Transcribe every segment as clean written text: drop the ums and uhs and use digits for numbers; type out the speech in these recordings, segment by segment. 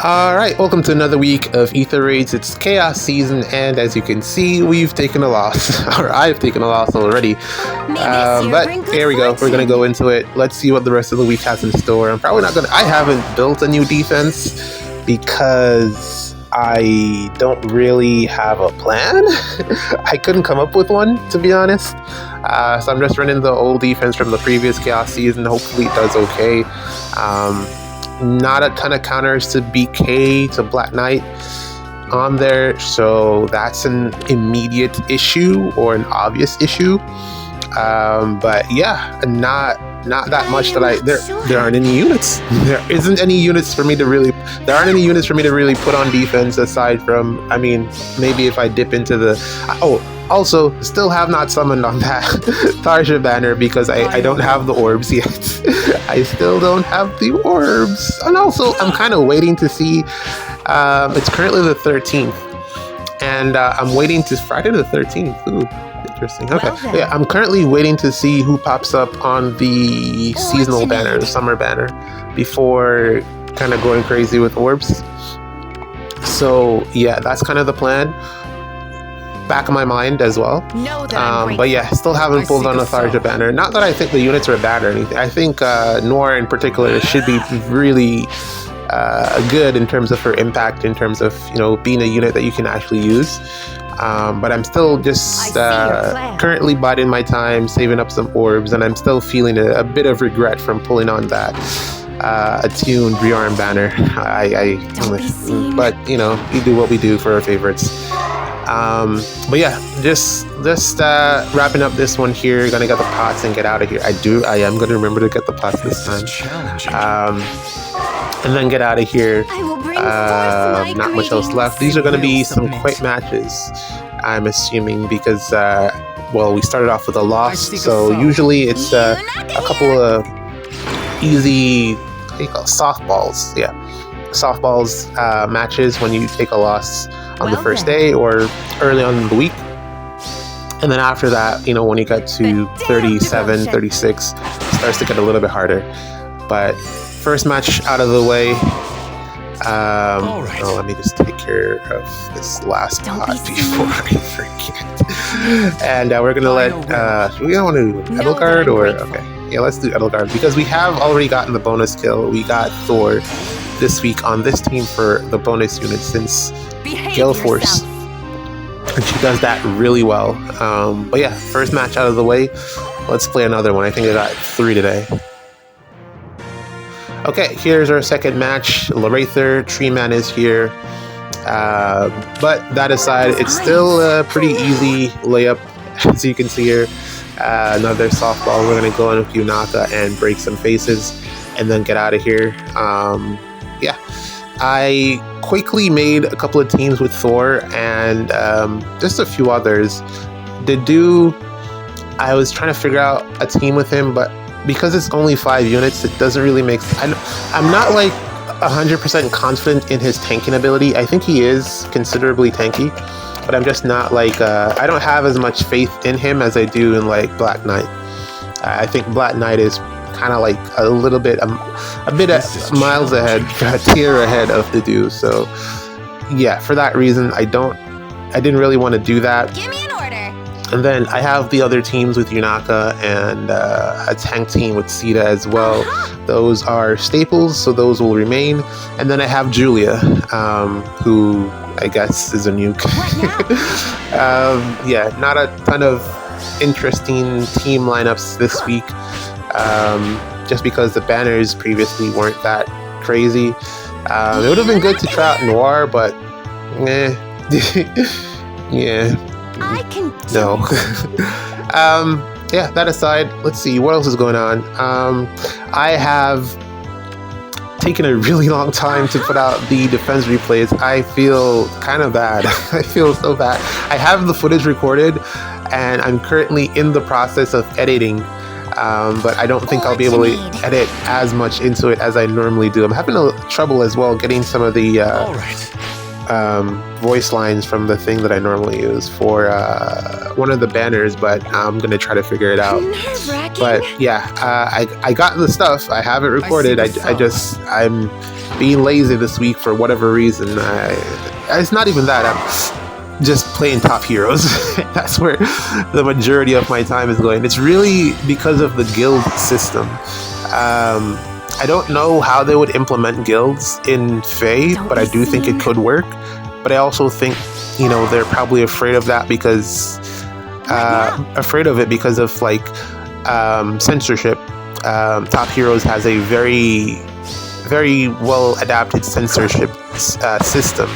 Alright, welcome to another week of Ether Raids. It's Chaos Season, and as you can see, we've taken a loss. Or I've taken a loss already. But here we go. We're going to go into it. Let's see what the rest of the week has in store. I haven't built a new defense because I don't really have a plan. I couldn't come up with one, to be honest. So I'm just running the old defense from the previous Chaos Season. Hopefully it does okay. Not a ton of counters to BK, to Black Knight on there, so that's an immediate issue or an obvious issue. But yeah, not that much that there aren't any units. There aren't any units for me to really put on defense aside from, I mean, maybe if I dip into the also, still have not summoned on that Thorr banner because I don't have the orbs yet. I still don't have the orbs. And also, I'm kind of waiting to see, it's currently the 13th. And I'm waiting to Friday the 13th. Ooh, interesting. Okay. Well, yeah, I'm currently waiting to see who pops up on the seasonal banner, the summer banner, before kind of going crazy with orbs. So, yeah, that's kind of the plan. Back of my mind as well. But yeah, still haven't pulled on a Thorr banner. Not that I think the units are bad or anything. I think Thorr in particular should be really good in terms of her impact, in terms of, you know, being a unit that you can actually use. But I'm still just currently biding my time, saving up some orbs, and I'm still feeling a bit of regret from pulling on that attuned rearm banner. But you know, we do what we do for our favorites. But yeah, just wrapping up this one here. Gonna get the pots and get out of here. I am gonna remember to get the pots this time. And then get out of here. Not much else left. These are gonna be some quick matches, I'm assuming, because well, we started off with a loss, so usually it's a couple of easy, what do you call it? Softballs. Yeah, softballs matches when you take a loss on the first day or early on in the week. And then after that, you know, when you get to 37, 36, it starts to get a little bit harder. But first match out of the way. Let me just take care of this last pot before I forget. And we're going to let, we don't want to do Edelgard or, okay. Yeah, let's do Edelgard because we have already gotten the bonus kill. We got Thorr this week on this team for the bonus unit since Gale Force, and she does that really well. But yeah, first match out of the way. Let's play another one. I think I got 3 today. Okay, here's our second match. Ather, Tree Man is here. But that aside, it's still a pretty easy layup, as you can see here. Another softball. We're going to go in with Yunaka and break some faces and then get out of here. Yeah, I quickly made a couple of teams with Thorr and just a few others. I was trying to figure out a team with him, but because it's only 5 units, it doesn't really make sense. I'm not like 100% confident in his tanking ability. I think he is considerably tanky, but I'm just not like, I don't have as much faith in him as I do in like Black Knight. I think Black Knight is kind of like a little bit, a bit miles ahead, a tier ahead of the dude. So yeah, for that reason, I didn't really want to do that. Give me an order. And then I have the other teams with Yunaka and a tank team with Sita as well. Those are staples, so those will remain. And then I have Julia, who I guess is a nuke. Yeah, not a ton of interesting team lineups this week. Just because the banners previously weren't that crazy. It would have been good to try out Noir, but yeah, no. Yeah, that aside, let's see what else is going on. I have taken a really long time to put out the defense replays. I feel kind of bad. I feel so bad. I have the footage recorded and I'm currently in the process of editing. But I don't think I'll be able to edit as much into it as I normally do. I'm having trouble as well getting some of the voice lines from the thing that I normally use for one of the banners, but I'm gonna try to figure it out. But yeah, I got the stuff. I have it recorded. I'm being lazy this week for whatever reason. It's not even that. I'm just playing Top Heroes. That's where the majority of my time is going. It's really because of the guild system. I don't know how they would implement guilds in Fae, but I do think it could work. But I also think, they're probably afraid of that because like censorship. Top Heroes has a very, very well adapted censorship system.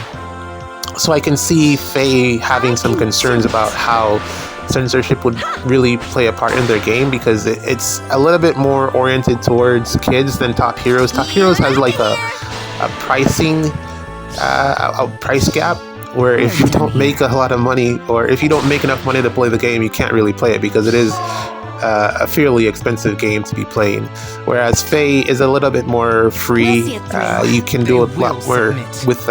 So I can see Fae having some concerns about how censorship would really play a part in their game, because it's a little bit more oriented towards kids than Top Heroes. Top Heroes has like a pricing a price gap, where if you don't make a lot of money, or if you don't make enough money to play the game, you can't really play it, because it is a fairly expensive game to be playing. Whereas Fae is a little bit more free. You can do a lot more with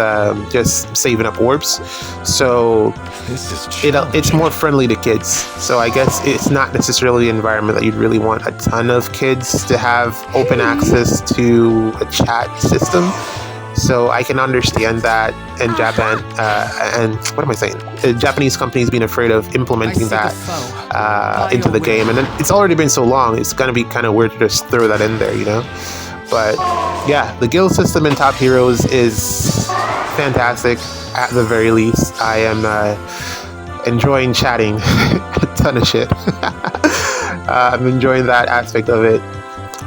just saving up orbs, so it's more friendly to kids. So I guess it's not necessarily the environment that you'd really want a ton of kids to have open access to a chat system. So I can understand that, and Japan, and what am I saying? Japanese companies being afraid of implementing that into the game, and then it's already been so long. It's gonna be kind of weird to just throw that in there, But yeah, the guild system in Top Heroes is fantastic. At the very least, I am enjoying chatting a ton of shit. I'm enjoying that aspect of it.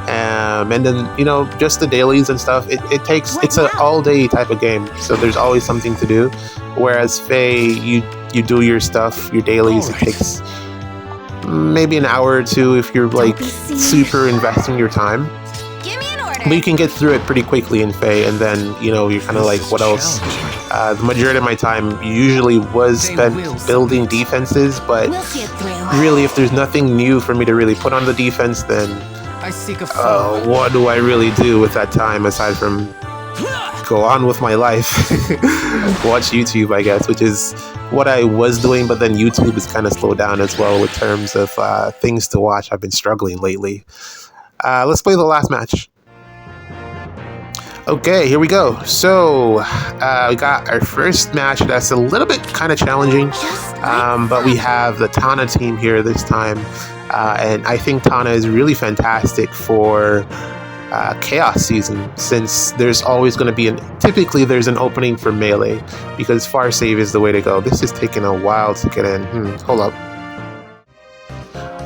And then, just the dailies and stuff, it's an all-day type of game, so there's always something to do. Whereas Fae, you do your stuff, your dailies, it takes maybe an hour or two if you're like super investing your time. But you can get through it pretty quickly in Fae, and then, you're kind of like, what else? The majority of my time usually was spent building defenses, but really, if there's nothing new for me to really put on the defense, then what do I really do with that time aside from go on with my life? Watch YouTube, I guess, which is what I was doing, but then YouTube has kind of slowed down as well in terms of things to watch. I've been struggling lately. Let's play the last match. Okay, here we go. So we got our first match that's a little bit kind of challenging, but we have the Tana team here this time. And I think Tana is really fantastic for Chaos season, since there's always going to be typically there's an opening for melee, because far save is the way to go. This is taking a while to get in. Hold up.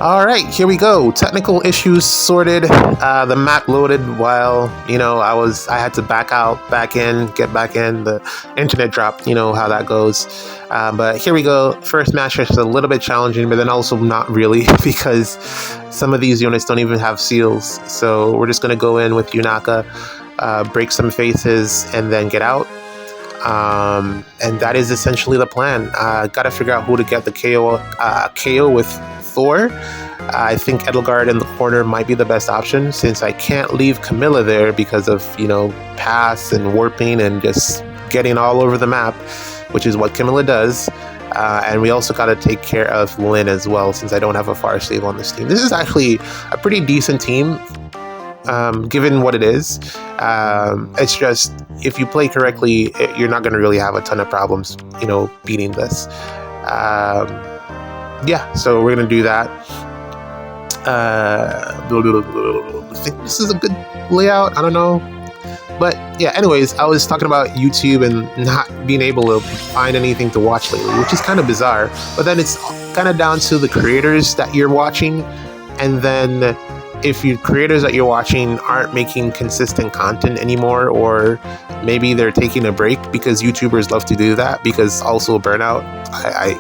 All right, here we go. Technical issues sorted. The map loaded while, I had to back out, back in, get back in. The internet dropped, how that goes. But here we go. First match is a little bit challenging, but then also not really, because some of these units don't even have seals. So we're just going to go in with Yunaka, break some faces, and then get out. And that is essentially the plan. Got to figure out who to get the KO with Thorr. I think Edelgard in the corner might be the best option, since I can't leave Camilla there because of, pass and warping and just getting all over the map, which is what Camilla does. And we also got to take care of Lynn as well, since I don't have a far save on this team. This is actually a pretty decent team, given what it is. It's just, if you play correctly, you're not going to really have a ton of problems, beating this. Yeah, so we're going to do that. I think this is a good layout. I don't know. But yeah, anyways, I was talking about YouTube and not being able to find anything to watch lately, which is kind of bizarre. But then it's kind of down to the creators that you're watching. And then if your creators that you're watching aren't making consistent content anymore, or maybe they're taking a break, because YouTubers love to do that, because also burnout. I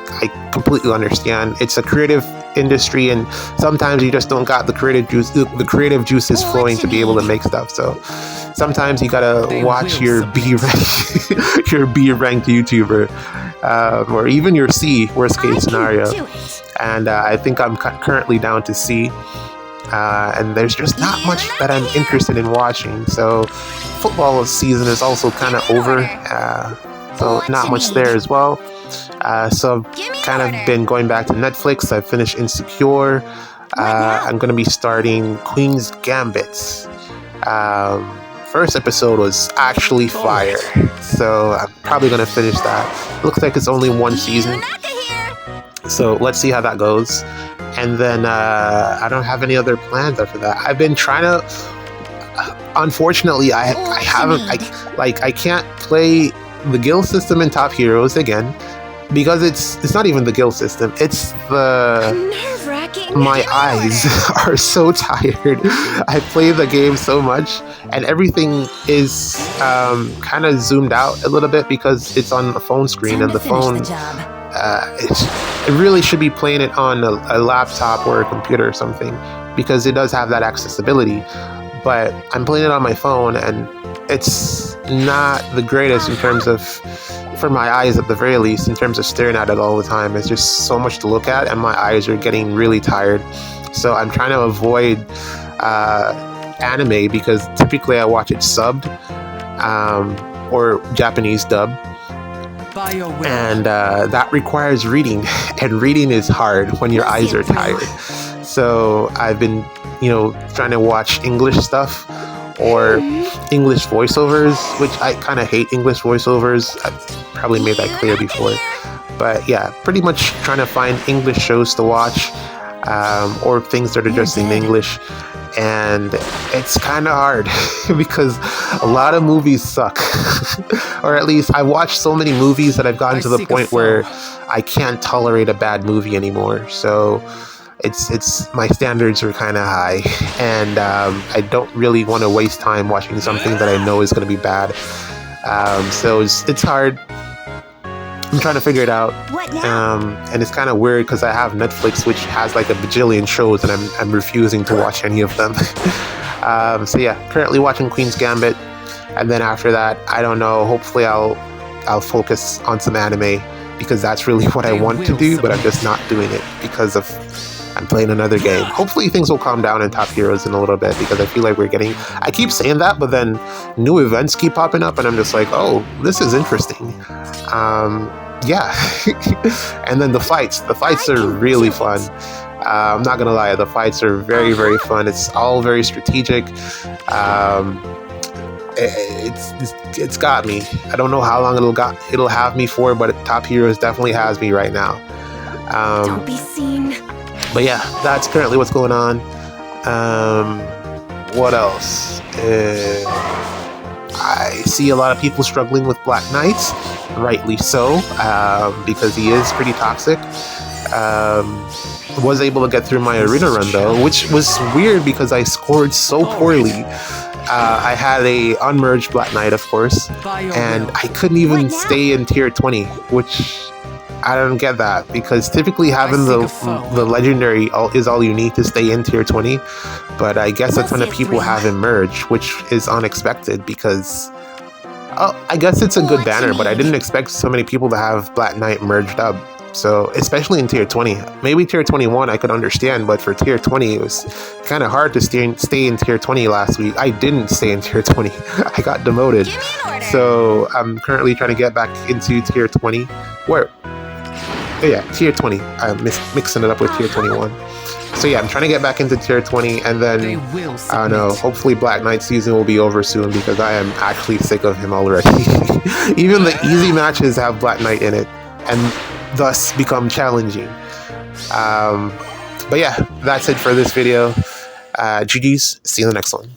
completely understand. It's a creative industry, and sometimes you just don't got the creative juices flowing to be able to make stuff. So sometimes you gotta watch your B rank, your B ranked YouTuber, or even your C worst case scenario. And I think I'm currently down to C. And there's just not much that I'm interested in watching. So football season is also kind of over. so not much there as well. So I've kind of been going back to Netflix. I finished Insecure. I'm going to be starting Queen's Gambit. First episode was actually fire, so I'm probably going to finish that. Looks like it's only one season, so let's see how that goes. And then I don't have any other plans after that. I've been trying to, unfortunately, I haven't, I can't play the guild system in Top Heroes again, because it's not even the guild system, it's my eyes are so tired. I play the game so much and everything is kind of zoomed out a little bit because it's on the phone screen, and the phone it really should be playing it on a laptop or a computer or something, because it does have that accessibility, but I'm playing it on my phone and it's not the greatest in terms of, for my eyes at the very least, in terms of staring at it all the time. It's just so much to look at and my eyes are getting really tired. So I'm trying to avoid anime, because typically I watch it subbed or Japanese dub, and that requires reading, and reading is hard when your eyes are tired. So I've been, trying to watch English stuff or English voiceovers, which I kind of hate English voiceovers. I've probably made that clear before, but yeah, pretty much trying to find English shows to watch, or things that are just in English. And it's kind of hard because a lot of movies suck. Or at least I watched so many movies that I've gotten to the point where I can't tolerate a bad movie anymore. So it's my standards are kind of high, and I don't really want to waste time watching something that I know is going to be bad. So it's hard. I'm trying to figure it out, and it's kind of weird because I have Netflix, which has like a bajillion shows, and I'm refusing to watch any of them. So yeah, currently watching Queen's Gambit, and then after that, I don't know. Hopefully, I'll focus on some anime, because that's really what I want to do, but I'm just not doing it because of I'm playing another game. Hopefully things will calm down in Top Heroes in a little bit, because I feel like I keep saying that, but then new events keep popping up and I'm just like, oh, this is interesting. Yeah. And then the fights are really fun. I'm not gonna lie, the fights are very, very fun. It's all very strategic. It's got me. I don't know how long it'll have me for, but Top Heroes definitely has me right now. Don't be seen. But yeah, that's currently what's going on. What else? I see a lot of people struggling with Black Knights, rightly so, because he is pretty toxic. Was able to get through my arena run though, which was weird because I scored so poorly. I had a unmerged Black Knight, of course, and I couldn't even stay in tier 20, which I don't get that, because typically having the legendary is all you need to stay in tier 20, but I guess a ton of people have him merged, which is unexpected because I guess it's a good banner, but I didn't expect so many people to have Black Knight merged up. So especially in tier 20, maybe tier 21 I could understand, but for tier 20 it was kind of hard to stay in tier 20 last week. I didn't stay in tier 20. I got demoted. So I'm currently trying to get back into tier 20. Tier 20. I'm mixing it up with tier 21. So yeah, I'm trying to get back into tier 20, and then I don't know, hopefully Black Knight season will be over soon, because I am actually sick of him already. Even the easy matches have Black Knight in it, and thus become challenging. But yeah, that's it for this video. GG's, see you in the next one.